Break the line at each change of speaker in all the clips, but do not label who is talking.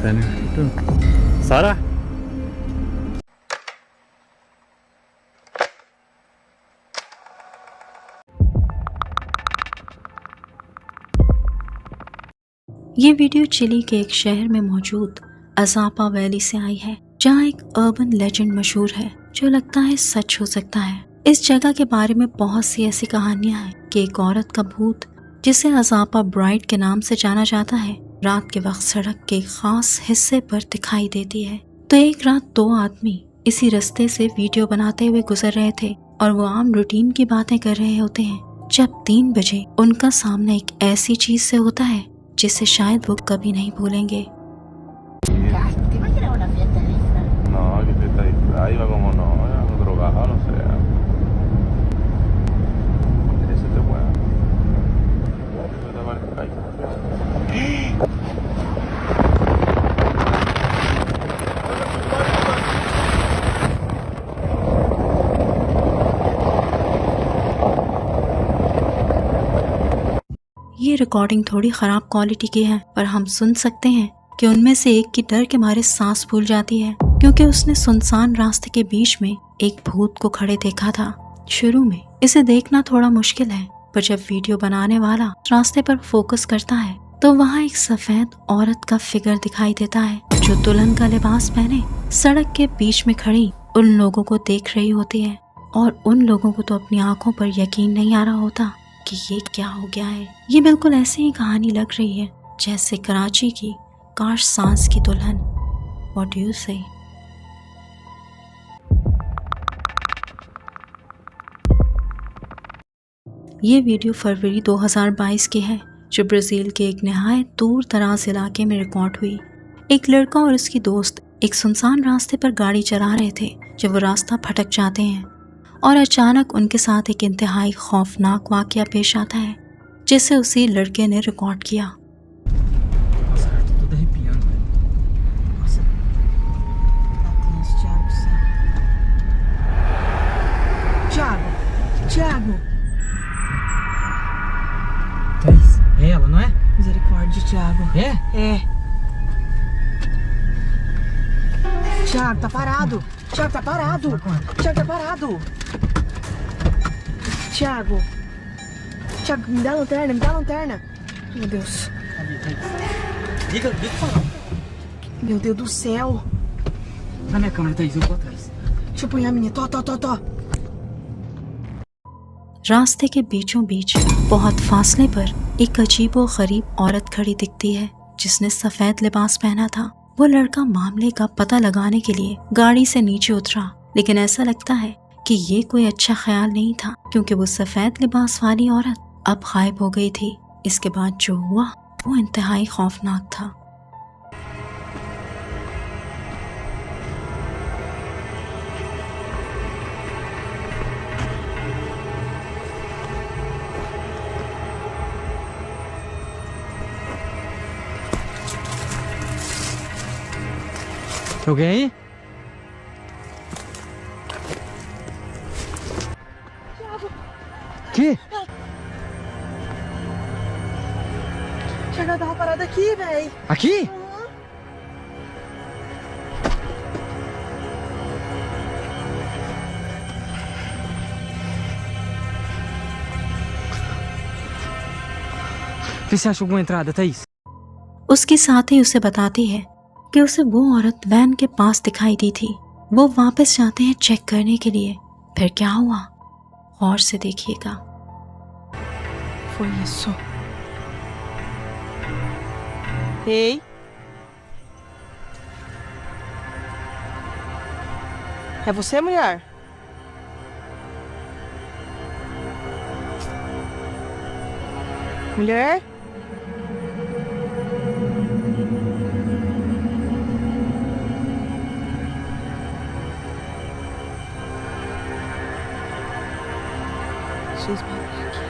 Sana itu Sarah.
ये video chilli के एक शहर में मौजूद अज़ापा वैली से आई है, जहाँ एक अर्बन लेजेंड मशहूर है जो लगता है सच हो सकता है। इस जगह के बारे में बहुत सी ऐसी कहानियां हैं कि एक औरत का भूत, जिसे अज़ापा ब्राइड के नाम से जाना जाता है, रात के वक्त सड़क के खास हिस्से पर दिखाई देती है। तो एक रात दो आदमी इसी रास्ते से वीडियो बनाते हुए गुजर रहे थे और वो आम रूटीन की बातें कर रहे होते हैं जब 3 बजे उनका सामना एक ऐसी चीज से होता है जिसे शायद वो कभी नहीं भूलेंगे।
¿Te imaginas una fiesta de esa?
No, que fiesta ahí va como no, drogado, no sé. Ese te puede.
ये रिकॉर्डिंग थोड़ी खराब क्वालिटी की है, पर हम सुन सकते हैं कि उनमें से एक की डर के मारे सांस फूल जाती है, क्योंकि उसने सुनसान रास्ते के बीच में एक भूत को खड़े देखा था। शुरू में इसे देखना थोड़ा मुश्किल है, पर जब वीडियो बनाने वाला रास्ते पर फोकस करता है तो वहाँ एक सफेद औरत का फिगर दिखाई देता है जो दुल्हन का लिबास पहने सड़क के बीच में खड़ी उन लोगों को देख रही होती है। और उन लोगों को तो अपनी आंखों पर यकीन नहीं आ रहा होता कि ये क्या हो गया है। ये बिल्कुल ऐसी ही कहानी लग रही है जैसे कराची की काश सांस की दुल्हन। व्हाट डू यू से? ये वीडियो फरवरी 2022 की है, जो ब्राज़ील के एक नहायत दूर दराज इलाके में रिकॉर्ड हुई। एक लड़का और उसकी दोस्त एक सुनसान रास्ते पर गाड़ी चला रहे थे जब वो रास्ता भटक जाते हैं और अचानक उनके साथ एक इंतहाई खौफनाक वाकया पेश आता है जिसे उसी लड़के ने रिकॉर्ड किया।
Thiago,
Thaís, é ela, não é?
misericórdia, Thiago.
É?
É. Thiago, tá parado. Thiago, tá parado. Thiago, tá parado. Thiago. Thiago, me dá a lanterna, me dá a lanterna. Meu Deus.
Liga falar.
Meu Deus do céu.
Na minha câmera, Thaís, eu vou atrás.
Deixa eu apanhar a minha. Tó.
रास्ते के बीचों बीच बहुत फासले पर एक अजीब व गरीब औरत खड़ी दिखती है जिसने सफेद लिबास पहना था। वो लड़का मामले का पता लगाने के लिए गाड़ी से नीचे उतरा, लेकिन ऐसा लगता है कि ये कोई अच्छा ख्याल नहीं था क्योंकि वो सफेद लिबास वाली औरत अब गायब हो गई थी। इसके बाद जो हुआ वो इंतहाई खौफनाक था।
Alguém aí? Que?
Thiago, eu tava parada aqui, véi.
Aqui? Vê se acha alguma entrada, Thaís.
उसके साथ ही उसे बताती है कि उसे वो औरत वैन के पास दिखाई दी थी। वो वापस जाते हैं चेक करने के लिए। फिर क्या हुआ गौर से देखिएगा।
Foi isso. Ei. É você, mulher? Mulher? She's back aqui.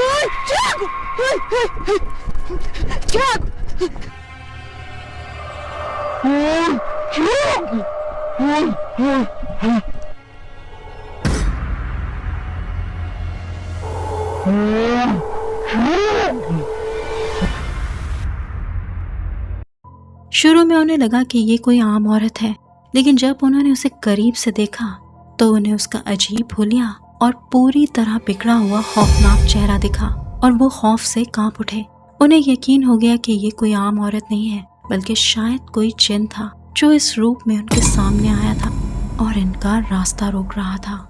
Ai, Thiago! Ai. Thiago! Ai, Thiago!
शुरू में उन्हें लगा कि ये कोई आम औरत है, लेकिन जब उन्होंने उसे करीब से देखा तो उन्हें उसका अजीब हुलिया और पूरी तरह बिगड़ा हुआ खौफनाक चेहरा दिखा और वो खौफ से कांप उठे। उन्हें यकीन हो गया कि ये कोई आम औरत नहीं है, बल्कि शायद कोई जिन था जो इस रूप में उनके सामने आया था और इनका रास्ता रोक रहा था।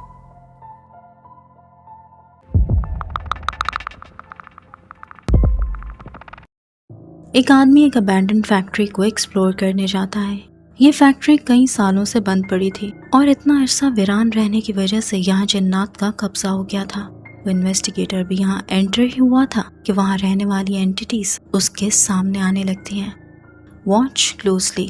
एक आदमी एक अबैंडन फैक्ट्री को एक्सप्लोर करने जाता है। ये फैक्ट्री कई सालों से बंद पड़ी थी और इतना अरसा वीरान रहने की वजह से यहाँ जिन्नात का कब्जा हो गया था। वो इन्वेस्टिगेटर भी यहाँ एंटर ही हुआ था कि वहाँ रहने वाली एंटिटीज उसके सामने आने लगती हैं। Watch closely.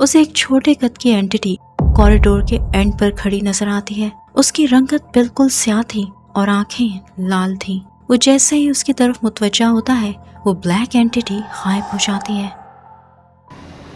उसे एक छोटे कद की एंटिटी कॉरिडोर के एंड पर खड़ी नजर आती है। उसकी रंगत बिल्कुल स्याह थी और आंखें लाल थीं। वो जैसे ही उसकी तरफ मुतवज्जा होता है वो ब्लैक एंटिटी गायब हो जाती है।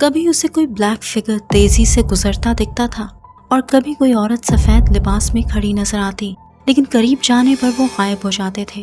कभी उसे कोई ब्लैक फिगर तेजी से गुजरता दिखता था और कभी कोई औरत सफेद लिबास में खड़ी नजर आती, लेकिन करीब जाने पर वो गायब हो जाते थे।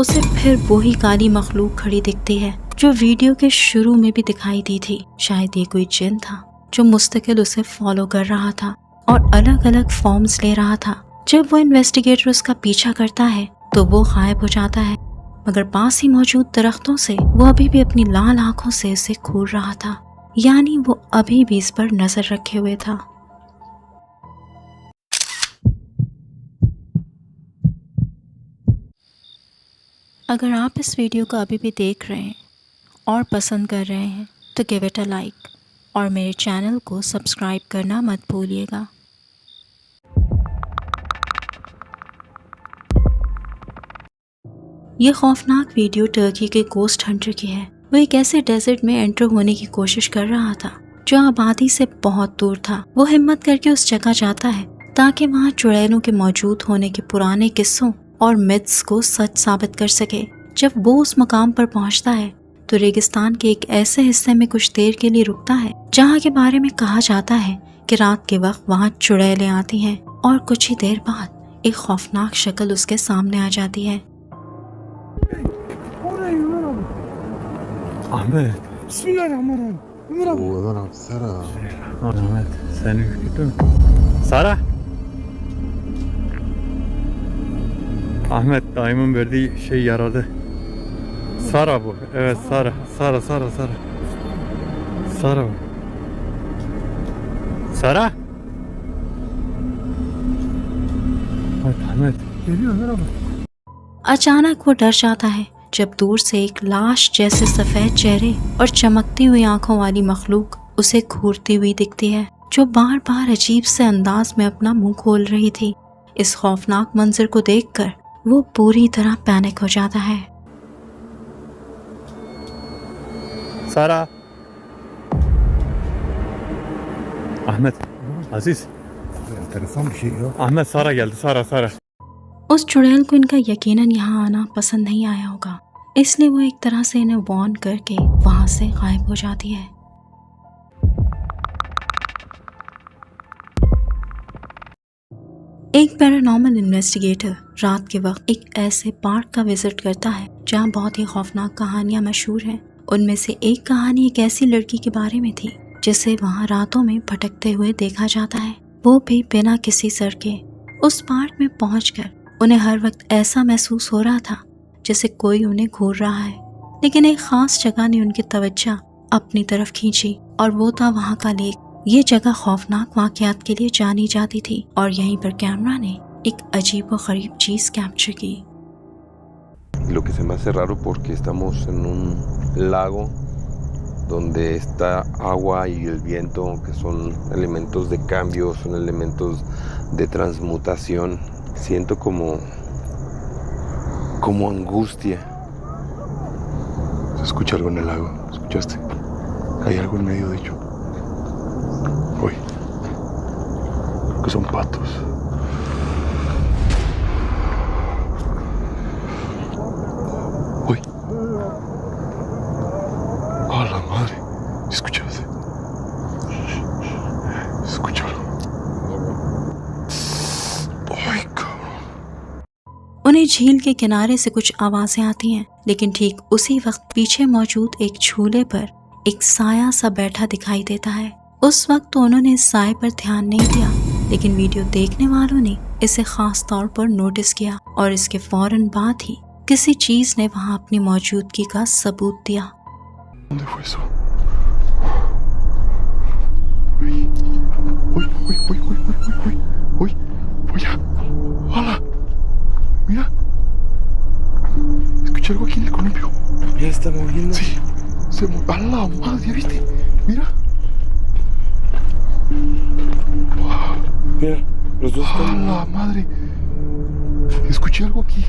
उसे फिर वही काली मखलूक खड़ी दिखती है जो वीडियो के शुरू में भी दिखाई दी थी। शायद ये कोई जिन था जो मुस्तकिल उसे फॉलो कर रहा था और अलग अलग फॉर्म्स ले रहा था। जब वो इन्वेस्टिगेटर उसका पीछा करता है तो वो गायब हो जाता है, मगर पास ही मौजूद दरख्तों से वो अभी भी अपनी लाल आंखों से उसे घूर रहा था, यानी वो अभी भी इस पर नजर रखे हुए था। अगर आप इस वीडियो को अभी भी देख रहे हैं और पसंद कर रहे हैं तो गिव इट अ लाइक और मेरे चैनल को सब्सक्राइब करना मत भूलिएगा। ये खौफनाक वीडियो टर्की के गोस्ट हंटर की है। वो एक ऐसे डेजर्ट में एंटर होने की कोशिश कर रहा था जो आबादी से बहुत दूर था। वो हिम्मत करके उस जगह जाता है ताकि वहाँ चुड़ैलों के मौजूद होने के पुराने किस्सों और मिथ्स को सच साबित कर सके। जब वो उस मकाम पर पहुंचता है तो रेगिस्तान के एक ऐसे हिस्से में कुछ देर के लिए रुकता है जहां के बारे में कहा जाता है कि रात के वक्त वहां चुड़ैलें आती हैं और कुछ ही देर बाद एक खौफनाक शक्ल उसके सामने आ जाती है।
Ahmet. Bismillahirrahmanirrahim. Oğlan Sara. Ahmet sen ürküttün. Sara. Ahmet daimin verdiği şey yaradı. Sara bu. Evet Sara. Sara. Sara bu. Sara. Ahmet. Geliyor merhaba.
अचानक वो डर जाता है जब दूर से एक लाश जैसे सफेद चेहरे और चमकती हुई आंखों वाली मखलूक उसे घूरती हुई दिखती है। जो बार बार अजीब से अंदाज में अपना मुंह खोल रही थी। इस खौफनाक मंजर को देखकर वो पूरी तरह पैनिक हो जाता है।
सारा, Ahmet, Aziz, Ahmet, Sara geldi, Sara.
उस चुड़ैल को इनका यकीनन यहाँ आना पसंद नहीं आया होगा, इसलिए वो एक तरह से इन्हें वार्न करके वहां से गायब हो जाती है। एक पैरानॉर्मल इन्वेस्टिगेटर रात के वक्त एक ऐसे पार्क का विजिट करता है जहाँ बहुत ही खौफनाक कहानियां मशहूर हैं। उनमें से एक कहानी एक ऐसी लड़की के बारे में थी जिसे वहाँ रातों में भटकते हुए देखा जाता है, वो भी बिना किसी सर के। उस पार्क में पहुंचकर उन्हें हर वक्त ऐसा महसूस हो रहा था जैसे कोई उन्हें घूर रहा है, लेकिन एक खास जगह ने उनकी तवज्जो अपनी तरफ खींची और वो था वहाँ का लेक। ये जगह खौफनाक वाकयात के लिए जानी जाती थी और यहीं पर कैमरा ने एक अजीब व गरीब चीज कैप्चर की।
Lo que se me hace raro porque estamos en un lago donde está agua y el viento, que son elementos de cambio, son elementos de transmutación. Siento como angustia.
Se escucha algo en el lago, ¿escuchaste? Hay algo en medio, de hecho. Uy, creo que son patos. Uy. ¡A la madre! ¿Escuchaste? Escúchalo. ¡Ay, cabrón!
उन्हें झील के किनारे से कुछ आवाजें आती हैं, लेकिन ठीक उसी वक्त पीछे मौजूद एक झूले पर एक साया सा बैठा दिखाई देता है। उस वक्त तो उन्होंने इस साए पर ध्यान नहीं दिया, लेकिन वीडियो देखने वालों ने इसे खास तौर पर नोटिस किया और इसके फौरन बाद ही किसी चीज ने वहां अपनी मौजूदगी का सबूत दिया।
¿Dónde fue eso? Uy, uy, uy, uy, uy, uy, uy, uy, uy, ya. ¡Hala! Mira. Escuché algo aquí en el columpio.
Ya está moviendo.
Sí, se movió. ¡A la madre! ¿Ya viste? Mira.
Mira, los dos
¡A
están...
la madre! Escuché algo aquí.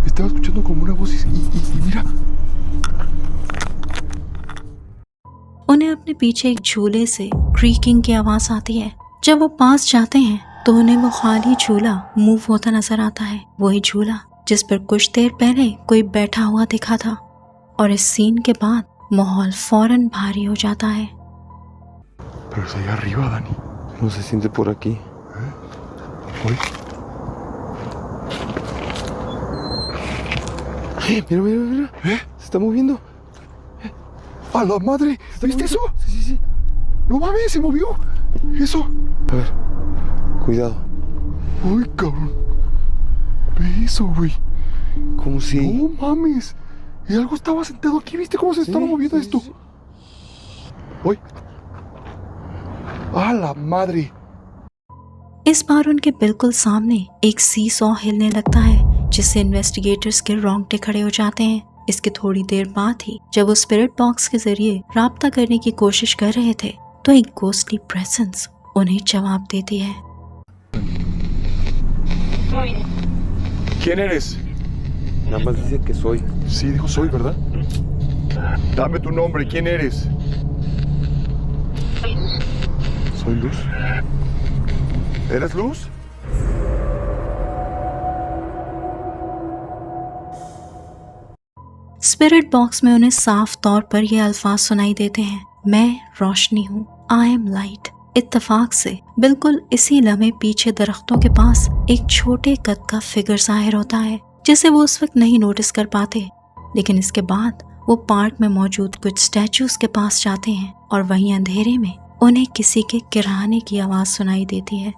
Estaba escuchando como una voz y mira.
उन्हें अपने पीछे एक झूले से creaking की आवाज आती है। जब वो पास जाते हैं तो उन्हें वो खाली झूला मूव होता नजर आता है, वही झूला जिस पर कुछ देर पहले कोई बैठा हुआ दिखा था। और इस सीन के बाद माहौल फौरन भारी हो जाता है।
Pero es allá arriba, Dani.
No se siente por aquí.
Uy.
Mira, mira, mira. Se está moviendo.
¡A la madre! ¿Viste eso?
Sí, sí, sí.
¡No mames! ¡Se movió! ¡Eso!
A ver, cuidado.
¡Uy, cabrón! Ve eso, güey.
Como si...
¡No mames! Y algo estaba sentado aquí. ¿Viste cómo se estaba moviendo esto?
sí.
¡Uy! ¡A la madre!
इस बार उनके बिल्कुल सामने एक सी saw हिलने लगता है, जिससे investigators के रोंगटे खड़े हो जाते हैं। इसके थोड़ी देर बाद ही जब वो स्पिरिट बॉक्स के जरिए राब्ता करने की कोशिश कर रहे थे तो एक घोस्टली प्रेजेंस उन्हें जवाब देती है।
¿Quién eres?
Nada más dice que soy.
Sí, dijo soy, ¿verdad? Dame tu nombre. ¿Quién eres? Soy Luz. ¿Eres Luz?
Spirit box में उन्हें साफ तौर पर ये अल्फाज सुनाई देते हैं, मैं रोशनी हूँ, आई एम लाइट। इत्तेफाक से बिल्कुल इसी लम्हे पीछे दरख्तों के पास एक छोटे कद का फिगर जाहिर होता है, जिसे वो उस वक्त नहीं नोटिस कर पाते। लेकिन इसके बाद वो पार्क में मौजूद कुछ स्टैचूज के पास जाते हैं और वहीं अंधेरे में उन्हें किसी के किरहाने की आवाज सुनाई देती है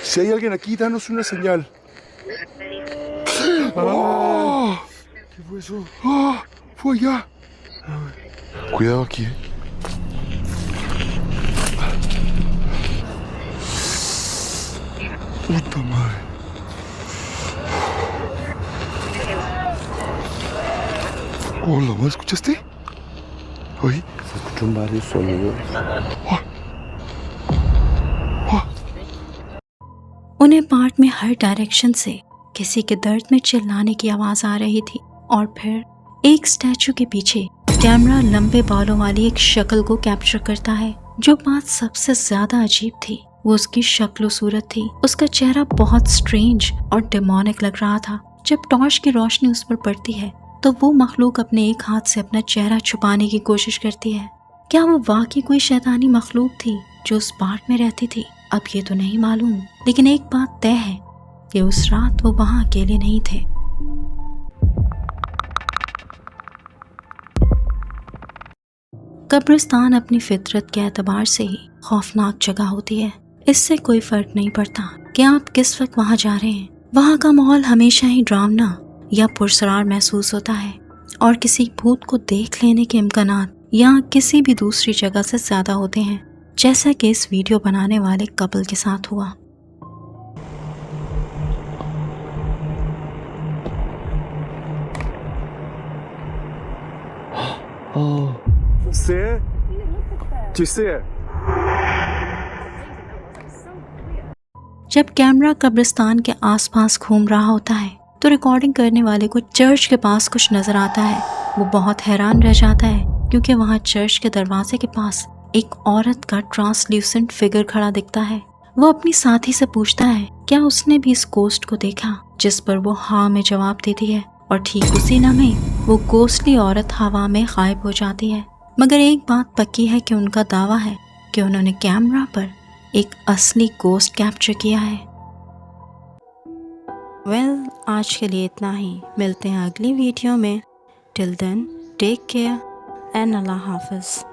Si hay alguien aquí, danos una señal. ¡Oh!
¿Qué fue eso?
¡Oh! Fue allá. Cuidado aquí, Puta madre. Hola, ¿me escuchaste? Oye.
Se escuchan varios sonidos.
उन्हें पार्क में हर डायरेक्शन से किसी के दर्द में चिल्लाने की आवाज आ रही थी और फिर एक स्टैचू के पीछे कैमरा लंबे बालों वाली एक शक्ल को कैप्चर करता है। जो बात सबसे ज्यादा अजीब थी वो उसकी शक्ल सूरत थी। उसका चेहरा बहुत स्ट्रेंज और डेमोनिक लग रहा था। जब टॉर्च की रोशनी उस पर पड़ती है तो वो मखलूक अपने एक हाथ से अपना चेहरा छुपाने की कोशिश करती है। क्या वो वाकई कोई शैतानी मखलूक थी जो उस पार्क में रहती थी? अब ये तो नहीं मालूम, लेकिन एक बात तय है कि उस रात वो वहां अकेले नहीं थे। कब्रिस्तान अपनी फितरत के एतबार से ही खौफनाक जगह होती है। इससे कोई फर्क नहीं पड़ता कि आप किस वक्त वहां जा रहे हैं। वहां का माहौल हमेशा ही डरावना या पुरसरार महसूस होता है और किसी भूत को देख लेने के इम्कानात यहाँ किसी भी दूसरी जगह से ज्यादा होते हैं, जैसा कि इस वीडियो बनाने वाले कपल के साथ हुआ।
See it? Do you see it?
जब कैमरा कब्रिस्तान के आसपास घूम रहा होता है तो रिकॉर्डिंग करने वाले को चर्च के पास कुछ नजर आता है। वो बहुत हैरान रह जाता है क्योंकि वहाँ चर्च के दरवाजे के पास एक औरत का ट्रांसल्यूसेंट फिगर खड़ा दिखता है। वो अपनी साथी से पूछता है क्या उसने भी इस गोस्ट को देखा, जिस पर वो हाँ में जवाब देती है और ठीक उसी लम्हे वो गोस्टली औरत हवा में गायब हो जाती है। मगर एक बात पक्की है कि उनका दावा है कि उन्होंने कैमरा पर एक असली गोस्ट कैप्चर किया है। वेल, आज के लिए इतना ही। मिलते हैं अगली वीडियो में। Till then, take care and अल्लाह हाफिज़।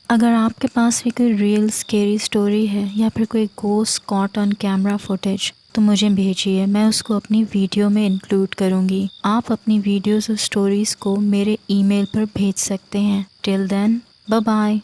अगर आपके पास भी कोई रियल स्केरी स्टोरी है या फिर कोई ghost caught on camera footage तो मुझे भेजिए, मैं उसको अपनी वीडियो में इंक्लूड करूँगी। आप अपनी वीडियोस और स्टोरीज़ को मेरे ईमेल पर भेज सकते हैं। Till then, bye bye.